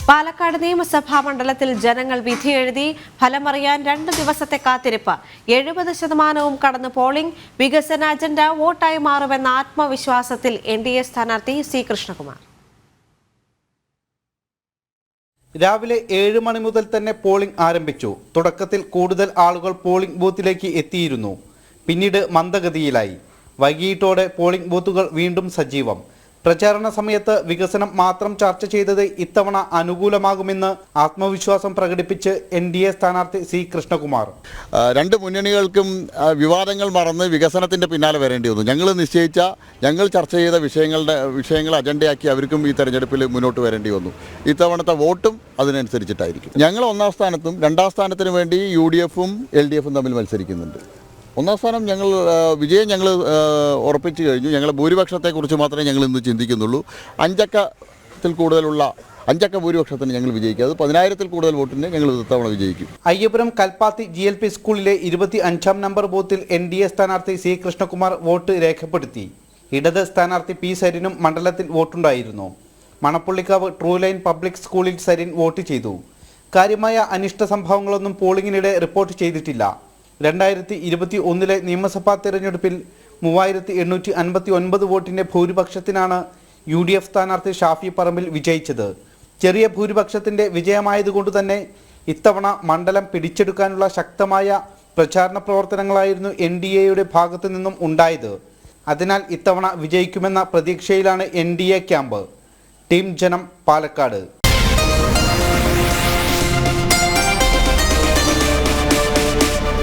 പാലക്കാട് നിയമസഭാ മണ്ഡലത്തിൽ ജനങ്ങൾ വിധിയെഴുതി. ഫലമറിയാൻ 2 ദിവസത്തെ കാത്തിരിപ്പ്. 70% കടന്ന് പോളിംഗ്. വികസന അജണ്ട വോട്ടായി മാറുമെന്ന ആത്മവിശ്വാസത്തിൽ NDA സ്ഥാനാർത്ഥി C. കൃഷ്ണകുമാർ. രാവിലെ 7 മണി മുതൽ തന്നെ പോളിംഗ് ആരംഭിച്ചു. തുടക്കത്തിൽ കൂടുതൽ ആളുകൾ പോളിംഗ് ബൂത്തിലേക്ക് എത്തിയിരുന്നു. പിന്നീട് മന്ദഗതിയിലായി. വൈകിട്ടോടെ പോളിംഗ് ബൂത്തുകൾ വീണ്ടും സജീവം. പ്രചാരണ സമയത്ത് വികസനം മാത്രം ചർച്ച ചെയ്തത് ഇത്തവണ അനുകൂലമാകുമെന്ന് ആത്മവിശ്വാസം പ്രകടിപ്പിച്ച് NDA സ്ഥാനാർത്ഥി C. കൃഷ്ണകുമാർ. രണ്ട് മുന്നണികൾക്കും വിവാദങ്ങൾ മറന്ന് വികസനത്തിൻ്റെ പിന്നാലെ വരേണ്ടി വന്നു. ഞങ്ങൾ ചർച്ച ചെയ്ത വിഷയങ്ങൾ അജണ്ടയാക്കി അവർക്കും ഈ തെരഞ്ഞെടുപ്പിൽ മുന്നോട്ട് വരേണ്ടി വന്നു. ഇത്തവണത്തെ വോട്ടും അതിനനുസരിച്ചിട്ടായിരിക്കും. ഞങ്ങൾ 1ാം സ്ഥാനത്തും 2ാം സ്ഥാനത്തിന് വേണ്ടി UDFും LDFും തമ്മിൽ മത്സരിക്കുന്നുണ്ട്. 1ാം സ്ഥാനം വിജയം ഞങ്ങൾ ഉറപ്പിച്ചു കഴിഞ്ഞു. ഞങ്ങളുടെ ഭൂരിപക്ഷത്തെക്കുറിച്ച് മാത്രമേ ഞങ്ങൾ ഇന്ന് ചിന്തിക്കുന്നുള്ളൂ. 5 ഭൂരിപക്ഷത്തിന് ഞങ്ങൾ വിജയിക്കും. അത് 10,000-ൽ കൂടുതൽ വോട്ടിന് ഞങ്ങൾ ഇത്തവണ വിജയിക്കും. അയ്യപുരം കൽപ്പാത്തി GLP സ്കൂളിലെ 25-ാം നമ്പർ ബൂത്തിൽ NDA സ്ഥാനാർത്ഥി C. കൃഷ്ണകുമാർ വോട്ട് രേഖപ്പെടുത്തി. ഇടത് സ്ഥാനാർത്ഥി P. സരിനും മണ്ഡലത്തിൽ വോട്ടുണ്ടായിരുന്നു. മണപ്പുള്ളിക്കാവ് ട്രൂ ലൈൻ പബ്ലിക് സ്കൂളിൽ സരിൻ വോട്ട് ചെയ്തു. കാര്യമായ അനിഷ്ട സംഭവങ്ങളൊന്നും പോളിംഗിനിടെ റിപ്പോർട്ട് ചെയ്തിട്ടില്ല. 2021 നിയമസഭാ തെരഞ്ഞെടുപ്പിൽ 3859 വോട്ടിന്റെ ഭൂരിപക്ഷത്തിനാണ് UDF സ്ഥാനാർത്ഥി ഷാഫി പറമ്പിൽ വിജയിച്ചത്. ചെറിയ ഭൂരിപക്ഷത്തിന്റെ വിജയമായതുകൊണ്ട് തന്നെ ഇത്തവണ മണ്ഡലം പിടിച്ചെടുക്കാനുള്ള ശക്തമായ പ്രചാരണ പ്രവർത്തനങ്ങളായിരുന്നു NDAയുടെ ഭാഗത്തു നിന്നും ഉണ്ടായത്. അതിനാൽ ഇത്തവണ വിജയിക്കുമെന്ന പ്രതീക്ഷയിലാണ് NDA ക്യാമ്പ്. ടീം ജനം, പാലക്കാട്.